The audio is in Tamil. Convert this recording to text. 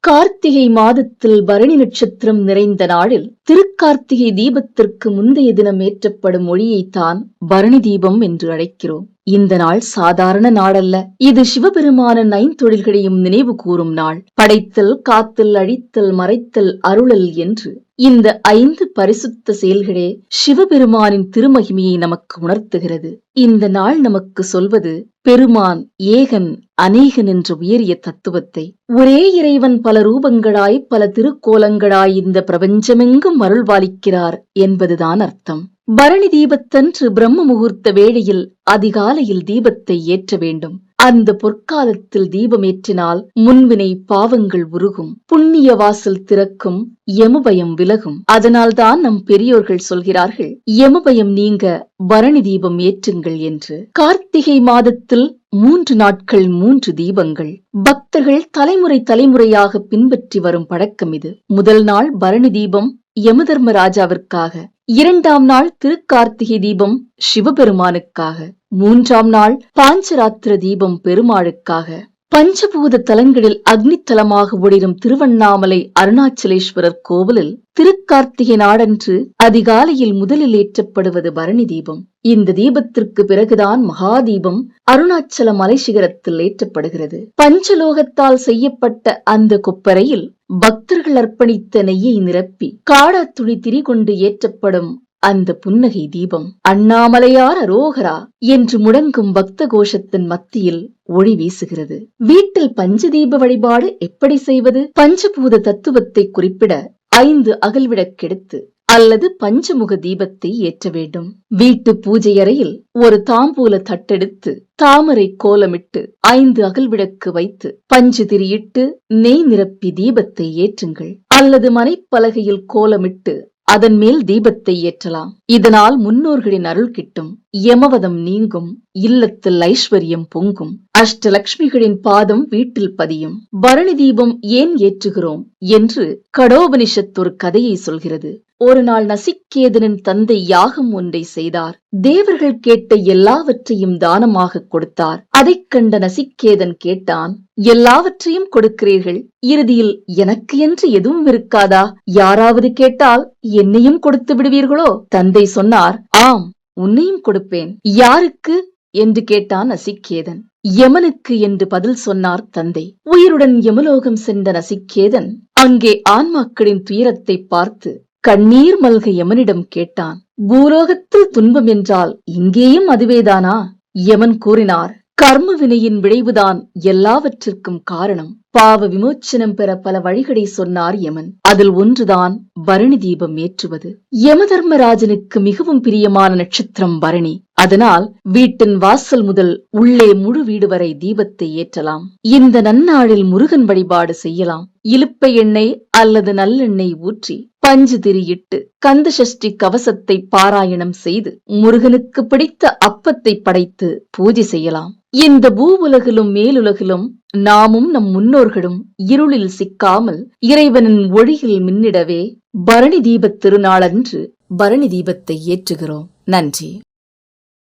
கார்த்திகை மாதத்தில் பரணி நட்சத்திரம் நிறைந்த நாளில் திருக்கார்த்திகை தீபத்திற்கு முந்தைய தினம் ஏற்றப்படும் ஒளியைத்தான் பரணி தீபம் என்று அழைக்கிறோம். இந்த நாள் சாதாரண நாளல்ல. இது சிவபெருமானின் ஐந்தொழில்களையும் நினைவு கூறும் நாள். படைத்தல், காத்தல், அழித்தல், மறைத்தல், அருளல் என்று இந்த 5 பரிசுத்த செயல்களே சிவபெருமானின் திருமகிமையை நமக்கு உணர்த்துகிறது. இந்த நாள் நமக்கு சொல்வது பெருமான் ஏகன் அநேகன் என்ற உயரிய தத்துவத்தை. ஒரே இறைவன் பல ரூபங்களாய் பல திருக்கோலங்களாய் இந்த பிரபஞ்சமெங்கும் அருள்வாளிக்கிறார் என்பதுதான் அர்த்தம். பரணி தீபத்தன்று பிரம்ம முகூர்த்த வேளையில் அதிகாலையில் தீபத்தை ஏற்ற வேண்டும். அந்த பொற்காலத்தில் தீபம் ஏற்றினால் முன்வினை பாவங்கள் உருகும், புண்ணிய வாசல் திறக்கும், யமபயம் விலகும். அதனால்தான் நம் பெரியோர்கள் சொல்கிறார்கள், யமபயம் நீங்க பரணி தீபம் ஏற்றுங்கள் என்று. கார்த்திகை மாதத்தில் 3 நாட்கள் 3 தீபங்கள் பக்தர்கள் தலைமுறை தலைமுறையாக பின்பற்றி வரும் பழக்கம் இது. முதல் நாள் பரணி தீபம் யமதர்மராஜாவிற்காக, 2ஆம் நாள் திருக்கார்த்திகை தீபம் சிவபெருமானுக்காக, 3ஆம் நாள் பாஞ்சராத்திர தீபம் பெருமாளுக்காக. பஞ்சபூத தலங்களில் அக்னி தலமாக ஒளிரும் திருவண்ணாமலை அருணாச்சலேஸ்வரர் கோவிலில் திருக்கார்த்திகை நாடன்று அதிகாலையில் முதலில் ஏற்றப்படுவது பரணி தீபம். இந்த தீபத்திற்கு பிறகுதான் மகாதீபம் அருணாச்சல மலை சிகரத்தில் ஏற்றப்படுகிறது. பஞ்சலோகத்தால் செய்யப்பட்ட அந்த கொப்பரையில் பக்தர்கள் அர்ப்பணித்த நெய்யை நிரப்பி காடாத்துளி திரிகொண்டு ஏற்றப்படும் அந்த புன்னகை தீபம் அண்ணாமலையார் அரோகரா என்று முழங்கும் பக்த கோஷத்தின் மத்தியில் ஒளி வீசுகிறது. வீட்டில் பஞ்சதீப வழிபாடு எப்படி செய்வது? பஞ்சபூத தத்துவத்தை குறிப்பிட 5 அகல்விளக்கெடுத்து அல்லது பஞ்சமுக தீபத்தை ஏற்ற வேண்டும். வீட்டு பூஜை அறையில் ஒரு தாம்பூல தட்டெடுத்து தாமரை கோலமிட்டு 5 அகல்விளக்கு வைத்து பஞ்சு திரியிட்டு நெய் நிரப்பி தீபத்தை ஏற்றுங்கள். அல்லது மனைப்பலகையில் கோலமிட்டு அதன் மேல் தீபத்தை ஏற்றலாம். இதனால் முன்னோர்களின் அருள் கிட்டும், யமவதம் நீங்கும், இல்லத்தில் ஐஸ்வர்யம் பொங்கும், அஷ்டலட்சுமிகளின் பாதம் வீட்டில் பதியும். பரணி தீபம் ஏன் ஏற்றுகிறோம் என்று கடோபனிஷத் ஒரு கதையை சொல்கிறது. ஒரு நாள் நசிகேதனின் தந்தை யாகம் ஒன்றை செய்தார். தேவர்கள் கேட்ட எல்லாவற்றையும் தானமாக கொடுத்தார். அதைக் கண்ட நசிகேதன் கேட்டான், எல்லாவற்றையும் கொடுக்கிறீர்கள், இறுதியில் எனக்கு என்று எதுவும் இருக்காதா? யாராவது கேட்டால் என்னையும் கொடுத்து விடுவீர்களோ? தந்தை சொன்னார், ஆம், உன்னையும் கொடுப்பேன். யாருக்கு என்று கேட்டான் நசிகேதன். யமனுக்கு என்று பதில் சொன்னார் தந்தை. உயிருடன் யமலோகம் சென்ற நசிகேதன் அங்கே ஆன்மாக்களின் துயரத்தை பார்த்து கண்ணீர் மல்க யமனிடம் கேட்டான், பூலோகத்தில் துன்பம் என்றால் இங்கேயும் அதுவேதானா? யமன் கூறினார், கர்ம வினையின் விளைவுதான் எல்லாவற்றிற்கும் காரணம். பாவ விமோச்சனம் பெற பல வழிகளை சொன்னார் யமன். அதில் ஒன்றுதான் பரணி தீபம் ஏற்றுவது. யமதர்மராஜனுக்கு மிகவும் பிரியமான நட்சத்திரம் பரணி. அதனால் வீட்டின் வாசல் முதல் உள்ளே முழு வீடு வரை தீபத்தை ஏற்றலாம். இந்த நன்னாளில் முருகன் வழிபாடு செய்யலாம். இலுப்பை எண்ணெய் அல்லது நல்லெண்ணெய் ஊற்றி பஞ்சு திரியிட்டு கந்த சஷ்டி கவசத்தை பாராயணம் செய்து முருகனுக்கு பிடித்த அப்பத்தை படைத்து பூஜை செய்யலாம். இந்த பூவுலகிலும் மேலுலகிலும் நாமும் நம் முன்னோர்களும் இருளில் சிக்காமல் இறைவனின் ஒளியில் மின்னிடவே பரணி தீபத் திருநாளன்று பரணி தீபத்தை ஏற்றுகிறோம். நன்றி.